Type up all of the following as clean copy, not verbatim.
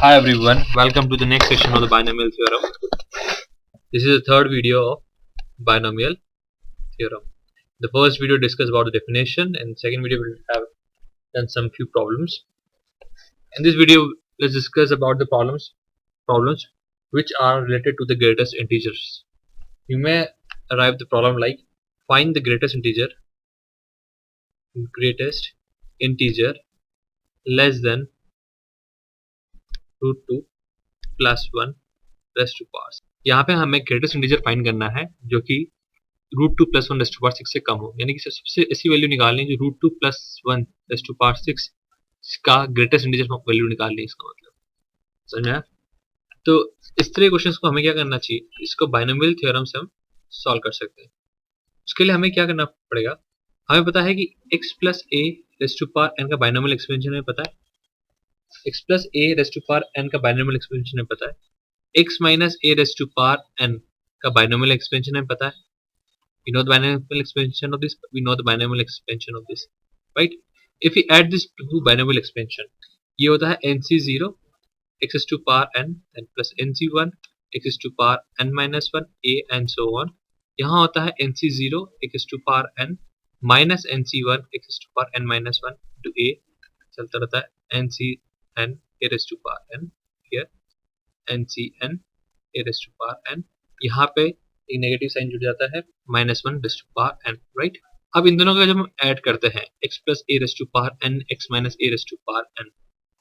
Hi everyone, welcome to the next section of the binomial theorem. This is the third video of binomial theorem. The first video discussed about the definition, and second video we have done some few problems. In this video, let's discuss about the problems which are related to the greatest integers. You may arrive the problem like find the greatest integer less than root two plus one raised to power. यहाँ पे हमें greatest integer find करना है जो कि root two plus one raised to power six से कम हो, यानी कि सबसे ऐसी वैल्यू निकालनी है जो root two plus one raised to power six का ग्रेटेस्ट इंटीजर वैल्यू निकालनी है। इसका मतलब समझा? तो इस तरह क्वेश्चंस को हमें क्या करना चाहिए, इसको बाइनोमियल थ्योरम से हम सॉल्व कर सकते हैं। उसके लिए हमें क्या करना पड़ेगा, हमें पता है कि x plus a raised to power n का बाइनोमियल एक्सपेंशन हमें पता है, x plus a raised to power n का बाइनोमियल एक्सपेंशन हमें पता है, x minus a raised to power n का बाइनोमियल एक्सपेंशन हमें पता है। We know the binomial expansion of this. We know the binomial expansion of this, right? If we add this to binomial expansion, ये होता है nc0 x to power n plus nc1 x to power n minus 1 a and so on. यहाँ होता है nc0 x to power n minus nc1 x to power n minus 1 to a, चलता रहता है ncn a raised to power n, here ncn a raised to power n, यहाँ पे एक negative sign जुड़ जाता है minus one raised to power n, right. अब इन दोनों का जब हम ऐड करते हैं x plus a raised to power n x minus a raised to power n,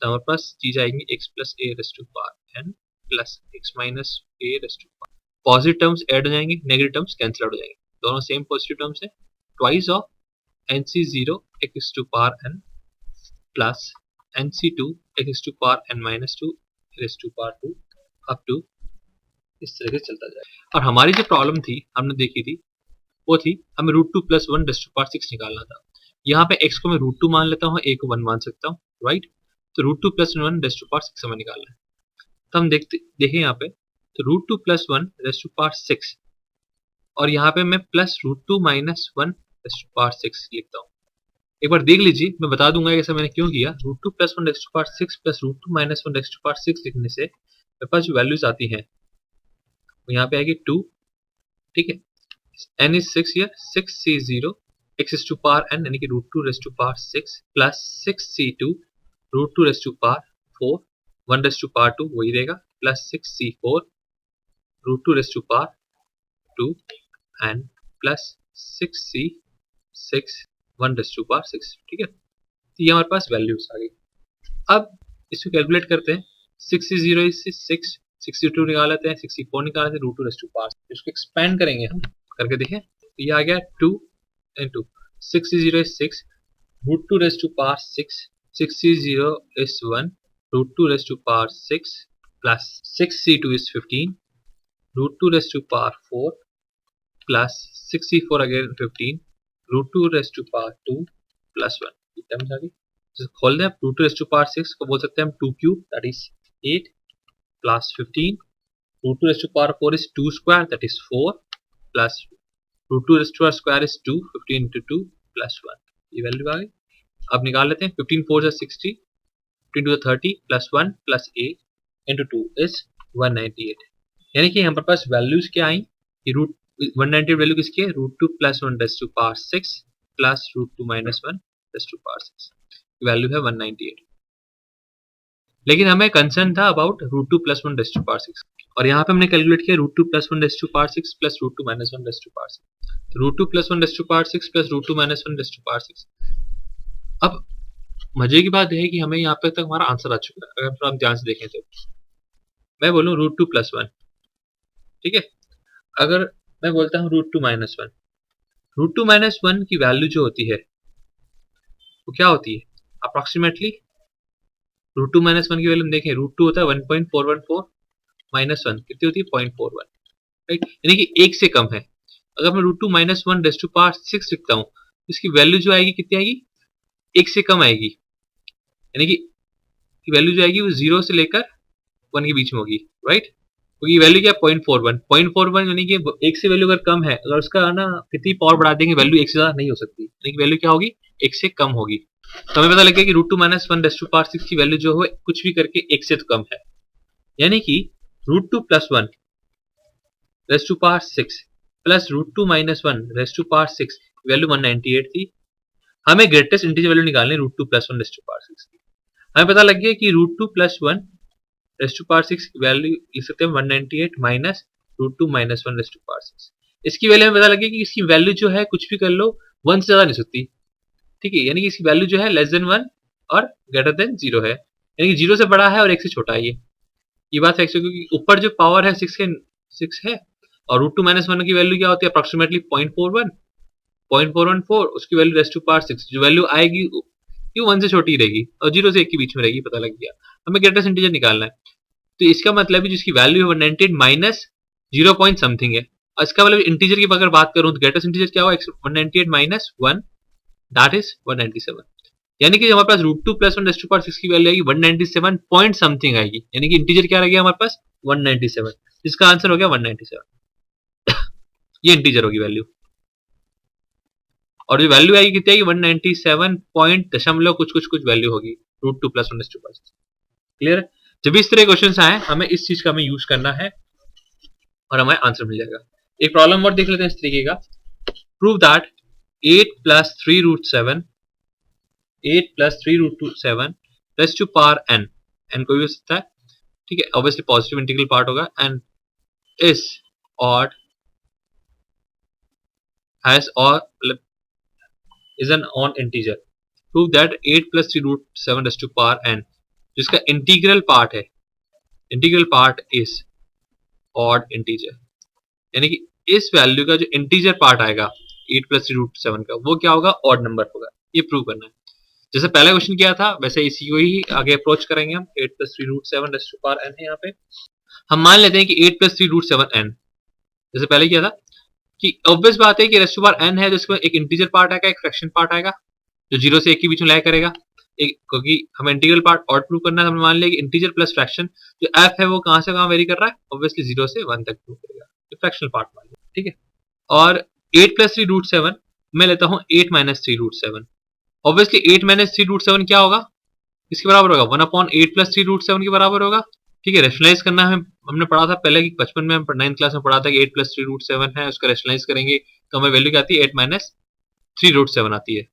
तो हमारे पास चीज आएंगी x plus a raised to power n plus x minus a raised to power. Positive terms add हो जाएंगे, negative terms cancel out हो जाएंगे, दोनों सेम पॉजिटिव टर्म्स है। Twice of nc0 x to power n plus nc2 x to power n minus 2 raised to power 2 up to इस तरह से चलता जाए। और हमारी जो प्रॉब्लम थी हमने देखी थी वो थी हमें root two plus one raised to power six निकालना था। यहाँ पे x को मैं रूट टू मान लेता हूँ, a को वन मान सकता हूँ, राइट। तो root two plus one raised to power six हमें निकालना है। तो हम देखें यहाँ पे, तो root two plus one raised to power six और यहाँ पे मैं plus root two minus one raised to power six लिखता हूँ। एक बार देख लीजिए, मैं बता दूंगा ऐसा मैंने क्यों किया। Root two plus one raised to power six plus root two minus one raised to power six लिखने से मेरे पास जो वैल्यूज आती हैं यहाँ पे आएगी 2, ठीक है। n is 6 here, 6c0 x to power n यानी कि root two raised to power 6 plus 6c2 root two raised to power 4 1 raised to power 2 वही रहेगा, plus 6c4 root two raised to power 2 and plus 6c6 1 raised to power 6, ठीक है। तो ये हमारे पास values आ गई। अब इसको कैलकुलेट करते हैं। 6c0 इज 6, 62 निकाल लेते हैं, 64 निकाल लेते हैं, root two raised to power. इसको एक्सपेंड करेंगे हम करके देखें, तो ये आ गया 2 into 6c0 is 6 root two raised to power 6, 6c0 is 1 root two raised to power 6 plus 6c2 is 15 root two raised to power 4 plus 6c4 again 15 root two raised to power 2 plus 1। Terms आ गई। खोल दें, root two raised to power 6 को बोल सकते हैं हम 2 cube, that is 8 plus 15 root 2 raised to power 4 is 2 square, that is 4 plus root 2 raised to power square is 2, 15 into 2 plus 1, ये वैल्यू आ गई। अब निकाल लेते हैं। 15 4 is 60, 15 to the 30 plus 1 plus 8 into 2 is 198, यानी कि हमारे पास वैल्यूज क्या आई कि रूट 198 वैल्यू किसकी है, root 2 plus 1 raised to power 6 plus root 2 minus 1 raised to power 6, value है 198। लेकिन हमें कंसर्न था about root two plus one raised to power 6, और यहाँ पे हमने कैलकुलेट किया root two plus one raised to power 6 plus root two minus one raised to power 6, root two plus one raised to power 6 plus root two minus one raised to power 6। अब मजे की बात है कि हमें यहाँ पे तक हमारा आंसर आ चुका है। अगर हम ध्यान से देखें तो मैं बोलूँ रूट टू प्लस वन, ठीक है। अगर मैं बोलता हूँ root two minus one, root two minus one की वैल्यू जो होती है वो क्या होती है approximately. Root two minus one की वैल्यू देखें, रूट टू होता है 1.414 माइनस वन कितनी होती है 0.41, राइट, यानी कि एक से कम है। अगर मैं root two minus one raised to power 6 लिखता हूँ, इसकी वैल्यू जो आएगी कितनी आएगी, एक से कम आएगी, यानी कि वैल्यू जो आएगी वो 0 से लेकर 1 के बीच में होगी, राइट। क्योंकि वैल्यू क्या 0.41 यानी कि एक से वैल्यू अगर कम है, अगर उसका ना कितनी पावर बढ़ा देंगे वैल्यू एक से ज्यादा नहीं हो सकती, यानी कि वैल्यू क्या होगी एक से कम होगी। तो हमें पता लग गया कि root two minus one raised to power 6 की वैल्यू जो है कुछ भी करके एक से तो कम है। यानी कि root two plus one raise to power 6 plus root two minus one raise to power 6 value 198 थी। हमें ग्रेटेस्ट इंटीजर वैल्यू निकालनी root two plus one raise to power 6 की। हमें पता लग गया कि root two plus one raise to power 6 की वैल्यू लिख सकते हैं 198 minus root two minus one raise to power 6। इसकी वैल्यू हमें पता लग गया कि इसकी वैल्यू जो है कुछ भी कर लो 1 से ज्यादा नहीं सकती, ठीक है, यानी कि इसकी वैल्यू जो है लेस देन 1 और ग्रेटर देन 0 है, यानी कि 0 से बड़ा है और 1 से छोटा है। ये बात फिक्स है क्योंकि ऊपर जो पावर है 6 है और रूट टू माइनस वन की वैल्यू क्या होती है अप्रोक्सीमेटली 0.414, उसकी वैल्यू रेस टू पावर 6 जो वैल्यू आएगी ये 1 से छोटी रहेगी और 0 से 1 के बीच में रहेगी, पता लग गया। हमें ग्रेटेस्ट इंटीजर निकालना है, तो इसका मतलब है जिसकी वैल्यू है 198 माइनस 0 पॉइंट समथिंग है, और इसका मतलब इंटीजर की अगर बात करूं तो ग्रेटेस्ट इंटीजर क्या होगा 198 माइनस 1 दैट इज 197, यानी कि हमारे पास root two plus one raise to power 6 की वैल्यू आएगी 197 पॉइंट समथिंग आएगी, यानी कि इंटीजर क्या रह गया हमारे पास 197, जिसका आंसर हो गया 197। ये इंटीजर होगी वैल्यू, और जो वैल्यू आएगी कितनी आएगी 197 पॉइंट दशमलव कुछ कुछ कुछ वैल्यू होगी root two plus one raise to power 6। Clear है? जब भी इस तरह क्वेश्चन आए हमें इस चीज का हमें यूज करना है और हमें आंसर मिल जाएगा। एक प्रॉब्लम और देख लेते हैं इस तरीके का, prove that 8 plus 3 root 7 8 plus 3 root 7 raise to power n कोई भी हो सकता है, ठीक है, ऑब्वियसली पॉजिटिव इंटीग्रल पार्ट होगा, एंड इस ऑड हैज और is an odd integer. Prove that 8 plus 3 root 7 raised to power n जिसका इंटीग्रल पार्ट है, integral part is odd integer, यानी कि इस वैल्यू का जो इंटीजर पार्ट आएगा 8 प्लस 3 रूट 7 का वो क्या होगा ऑड नंबर होगा। ये प्रूव करना है, जैसे पहला क्वेश्चन किया था वैसे इसी को ही आगे अप्रोच करेंगे हम। 8 plus 3 root 7 raise to power n है, यहाँ पे हम मान लेते हैं कि 8 प्लस 3 रूट 7 n, जैसे पहले किया था कि ऑब्वियस बात है कि रेज़ टू पावर n है, जिसमें एक इंटीजर पार्ट आएगा एक फ्रैक्शन पार्ट आएगा जो 0 से 1 के बीच में लाया करेगा, एक क्योंकि हमें इंटीग्रल पार्ट ऑड प्रूव करना है, हमने मान लिया कि इंटीजर प्लस फ्रैक्शन जो f है वो कहां से कहां वेरी कर रहा है, ऑब्वियसली 0 से 1 तक प्रूव करेगा, तो फ्रैक्शनल पार्ट मान लिया, ठीक है। और 8 प्लस 3 रूट 7 मैं लेता हूं 8 minus 3 root 7, obviously 8 minus 3 root 7 क्या होगा, इसके बराबर होगा 1 अपॉन 8 प्लस 3 रूट 7 के बराबर होगा, ठीक है। रेशनलाइज करना है, हमने पढ़ा था पहले कि बचपन में हम 9th क्लास में पढ़ा था कि 8 प्लस 3 रूट 7 है, उसका रेशनलाइज करेंगे तो हमें वैल्यू क्या आती है 8 माइनस 3 रूट 7 आती है।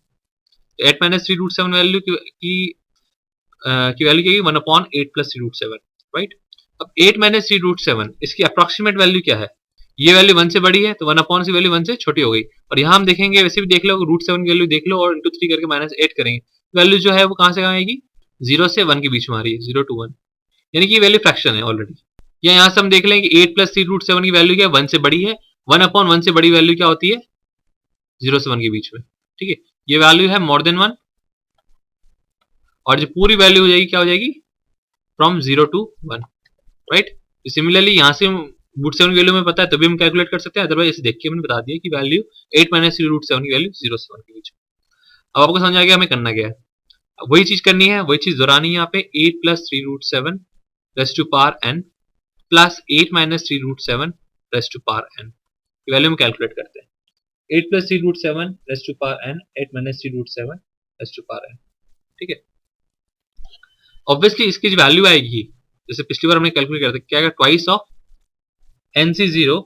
8 माइनस 3 रूट 7 वैल्यू की वैल्यू क्या है 1 अपॉन 8 प्लस 3 रूट 7, राइट। अब 8 माइनस 3 रूट 7 इसकी अप्रोक्सीमेट वैल्यू क्या है, ये वैल्यू 1 से बड़ी है तो 1 अपॉन सी वैल्यू 1 से छोटी हो गई, और यहाँ हम देखेंगे वैसे भी देख लो रूट 7 की वैल्यू देख लो और इंटू 3 करके माइनस 8 करेंगे, वैल्यू जो है वो कहां से कहां आएगी 0 से 1 के बीच में आ रही है, 0 to 1, यानी कि ये वैल्यू फ्रैक्शन है ऑलरेडी। या यहाँ से हम देख लें कि 8 प्लस 3 रूट 7 की वैल्यू क्या है 1 से बड़ी है, 1 अपॉन 1 से बड़ी वैल्यू क्या होती है 0 से 1 के बीच में, ठीक है, ये वैल्यू है मोर देन 1, और जो पूरी वैल्यू हो जाएगी क्या हो जाएगी फ्रॉम 0 to 1, राइट। सिमिलरली यहाँ से रूट 7 की वैल्यू में पता है तभी हम कैलकुलेट कर सकते हैं, अदरवाइज इसे देख के मैंने बता दिया कि वैल्यू 8 माइनस 3 रूट 7 की वैल्यू 0 से 1 के बीच में। अब आपको समझ आ गया हमें करना क्या है, वही चीज करनी है, वही चीज दोहरानी है यहाँ पे 8 plus 3 root 7 raise to power n plus 8 minus 3 root 7 raise to power n की वैल्यू हम कैलकुलेट करते हैं। 8 plus 3 root 7 raise to power n 8 minus 3 root 7 raise to power n, ठीक है। ऑब्वियसली इसकी जो वैल्यू आएगी जैसे पिछली बार हमने कैलकुलेट किया था क्या आएगा twice of nc0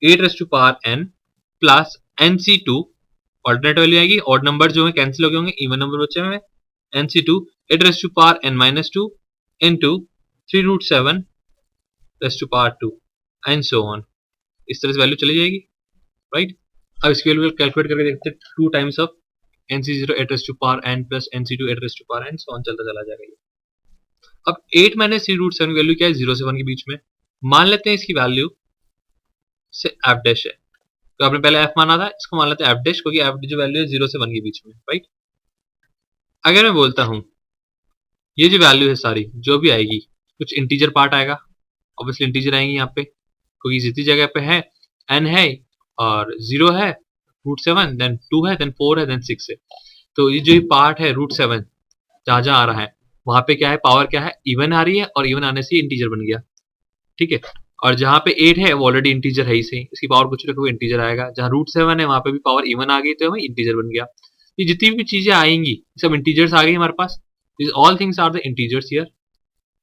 8 raise to power n plus nc2 alternate value आएगी, ऑड नंबर जो है कैंसिल हो गए होंगे, इवन नंबर बचे हुए nc2 8 raise to power n minus 2 into 3 root 7 raise to power 2 and so on, इस तरह से वैल्यू चली जाएगी, राइट। अब इसकी वैल्यू कैलकुलेट करके देखते हैं 2 times of nc0 8 raise to power n plus nc2 8 raise to power n so on चलता चला जाएगा। अब 8 माइनस 3 रूट 7 की वैल्यू क्या है 0 से 1 के बीच में, मान लेते हैं इसकी वैल्यू से f डैश है, तो आपने पहले f माना था, इसको मान लेते हैं f डैश क्योंकि f जो वैल्यू है 0 से 1 के बीच में, राइट। अगर मैं बोलता हूं ये जो वैल्यू है सारी जो भी आएगी कुछ इंटीजर पार्ट आएगा, ऑब्वियसली इंटीजर आएंगे यहाँ पे क्योंकि जितनी जगह पे है n है और 0 है रूट 7 देन 2 है देन 4 है देन 6 है, तो ये जो पार्ट है रूट 7 जहां जहां आ रहा है वहां पे क्या है पावर क्या है इवन आ रही है, और इवन आने से इंटीजर बन गया, ठीक है। और जहां पे 8 है वो ऑलरेडी इंटीजर है ही सही, इसकी पावर कुछ रखो इंटीजर आएगा, जहां रूट 7 है वहां पे भी पावर इवन आ गई तो वही इंटीजर बन गया। ये जितनी भी चीजें आएंगी सब इंटीजर्स आ गई हमारे पास, all things are the integers here,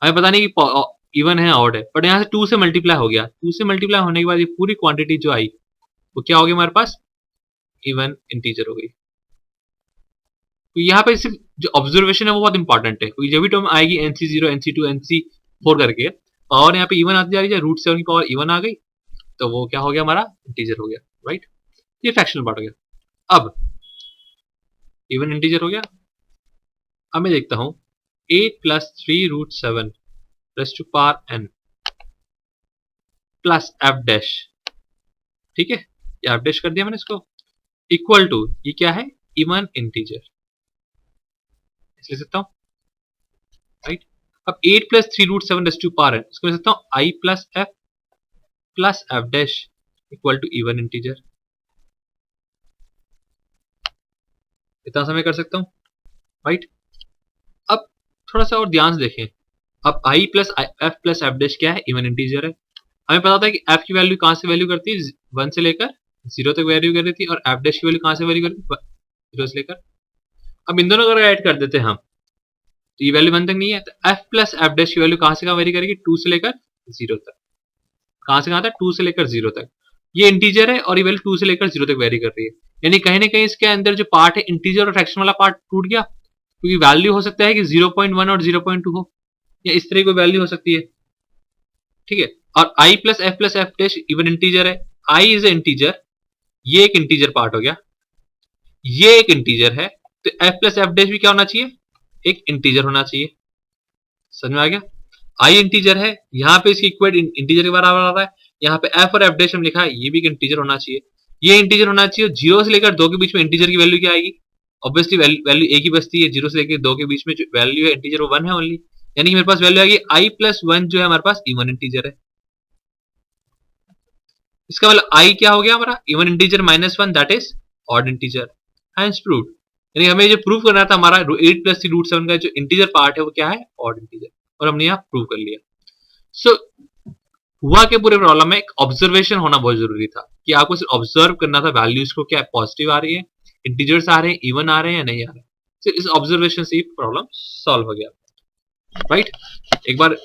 हमें पता नहीं कि इवन है ऑड है, बट यहाँ से 2 से मल्टीप्लाई हो गया। 2 से मल्टीप्लाई होने के बाद ये पूरी क्वांटिटी जो आई वो क्या हो गई हमारे पास, इवन इंटीजर हो गई। तो यहाँ पे सिर्फ जो ऑब्जर्वेशन है वो बहुत इंपॉर्टेंट है, क्योंकि जब भी टर्म आएगी NC0 NC2 NC4 करके पावर यहाँ पे इवन आती जा रही है, रूट 7 की पावर इवन आ गई, तो वो क्या हो गया हमारा इंटीजर हो गया, राइट। ये फ्रैक्शनल पार्ट हो गया। अब इवन इंटीजर हो गया। अब मैं देखता हूं 8 + 3 √7 + to power n plus f dash, ठीक है, ये एफ डैश कर दिया मैंने इसको, इक्वल टू, ये क्या है, इवन इंटीजर, लिख सकता हूं, राइट। अब 8 + 3 √7 + टू पावर n, इसको लिख सकता हूं i plus f dash equal to even integer. इतना समय कर सकता हूं, राइट। अब थोड़ा सा और ध्यान से देखें, अब i + f डैश क्या है, इवन इंटीजर है। हमें पता था कि f की वैल्यू कहां से वैल्यू करती है, 1 से लेकर 0 तक वैल्यू कर देती है, और f डैश की वैल्यू कहां से वैल्यू करती है, 0 से लेकर। अब इन दोनों को ऐड कर देते हैं हम, तो ये वैल्यू 1 तक नहीं है, तो f + f डैश की वैल्यू कहां से कहां वेरी करेगी, 2 से लेकर 0 तक। कहां से कहां तक, 2 से लेकर 0 तक। ये इंटीजर है और ये वैल्यू 2 से लेकर 0 तक वेरी कर रही है, यानी कहीं ना कहीं इसके अंदर जो पार्ट है इंटीजर और फ्रैक्शन वाला पार्ट टूट गया, क्योंकि वैल्यू हो सकता है कि 0.1 और 0.2 हो, या इस तरह की वैल्यू हो सकती है, ठीक है। और i + f dash even integer है, i इज ए इंटीजर, ये एक इंटीजर पार्ट हो गया, ये एक इंटीजर है, तो f + f डैश भी क्या होना चाहिए, एक इंटीजर होना चाहिए। समझ में आ गया, i इंटीजर है, यहाँ पे इसकी इक्वेट इंटीजर के बराबर आ रहा है, यहाँ पे f और f डैश हम लिखा है, ये भी एक इंटीजर होना चाहिए, ये इंटीजर होना चाहिए। 0 से लेकर 2 के बीच में इंटीजर की वैल्यू क्या आएगी, ऑब्वियसली वैल्यू एक ही बचती है, 0 से लेकर 2 के बीच में जो वैल्यू है इंटीजर वो 1 है ओनली, यानी कि मेरे पास वैल्यू आएगी i + 1 जो है हमारे पास इवन इंटीजर है। इसका मतलब i क्या हो गया हमारा, even integer -1 that is odd integer, hence proved. यानी हमें जो प्रूव करना था हमारा 8 + 3 √7 का जो इंटीजर पार्ट है वो क्या है, ऑड इंटीजर, और हमने यहाँ प्रूव कर लिया। सो हुआ के पूरे प्रॉब्लम में एक ऑब्जर्वेशन होना बहुत जरूरी था, कि आपको सिर्फ ऑब्जर्व करना था वैल्यूज को, क्या पॉजिटिव आ रही है, इंटीजर्स आ रहे हैं, इवन आ रहे हैं या नहीं आ रहे हैं। सिर्फ इस ऑब्जर्वेशन से ही प्रॉब्लम सॉल्व हो गया, राइट। एक बार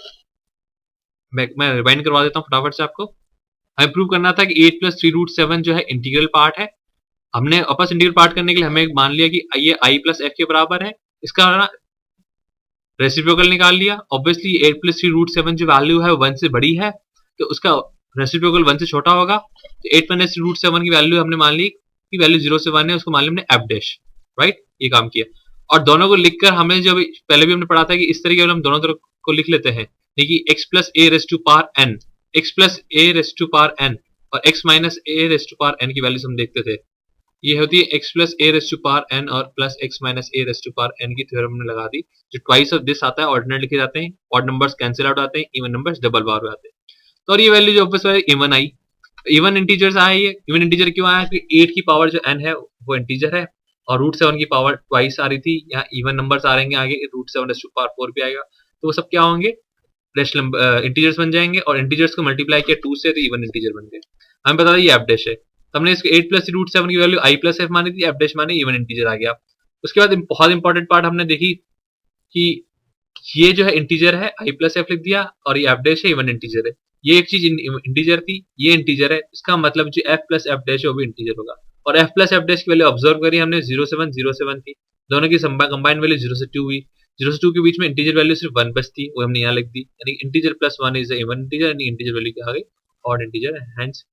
मैं रिवाइंड करवा देता हूँ फटाफट से आपको। हमें प्रूव करना था कि 8 + 3 √7 जो है इंटीग्रल पार्ट है। हमने वापस इंटीग्रल पार्ट करने के लिए हमें मान लिया कि ये i + f के बराबर है, इसका रेसिप्रोकल निकाल लिया। ऑब्वियसली 8 + 3 √7 जो वैल्यू है 1 से बड़ी है, तो उसका रेसिप्रोकल 1 से छोटा होगा, तो 8 - 3 √7 की वैल्यू हमने मान ली कि वैल्यू 0 से 1 है, उसको मान लिया हमने f डैश, राइट। ये काम किया, और दोनों को लिखकर हमें जब पहले भी हमने पढ़ा था कि इस तरीके से हम दोनों तरफ को लिख लेते हैं, देखिए x + a raised to power n, x + a raised to power n और x - a raised to power n की वैल्यूज हम देखते थे। ये होती है x + a raised to power n और plus x - a raised to power n की थ्योरम हमने लगा दी। जो ट्वाइस ऑफ दिस आता है ऑर्डिनल लिखे जाते हैं, ऑड नंबर्स कैंसिल आउट आते हैं, इवन नंबर्स डबल बार में आते हैं। तो और ये वैल्यू जो ऑब्वियस है इवन आई, इवन इंटीजर्स आए। ये इवन इंटीजर क्यों आया, कि 8 की पावर जो n है वो इंटीजर है, और √7 की पावर ट्वाइस आ रही थी, यहाँ इवन नंबर्स आ रहेंगे आगे, √7 raised to power 4 भी आएगा, तो वो सब क्या होंगे, रेशनल इंटीजर्स बन जाएंगे, और इंटीजर्स को मल्टीप्लाई किया 2 से, तो इवन इंटीजर बन गए। हमें पता था ये एफ डैश है, तो हमने इसको 8 + 3 √7 की वैल्यू i + f मानी थी, एफ डैश माने इवन इंटीजर आ गया। उसके बाद बहुत इंपॉर्टेंट पार्ट हमने देखी कि ये जो है इंटीजर है, i + f लिख दिया, और ये एफ डैश है, इवन इंटीजर है। ये एक चीज इंटीजर थी, ये इंटीजर है, इसका मतलब जो f + f डैश है वो भी इंटीजर होगा। और f + f डैश की वैल्यू ऑब्जर्व करी हमने, 0 से 1 0 से 1 थी, दोनों की कंबाइंड वैल्यू 0 से 2 हुई। 0 से 2 के बीच में इंटीजर वैल्यू सिर्फ 1 बचती, वो हमने यहाँ लिख दी, यानी इंटीजर + 1 इज इवन इंटीजर, यानी इंटीजर वैल्यू क्या आ गई, ऑड इंटीजर, हैंस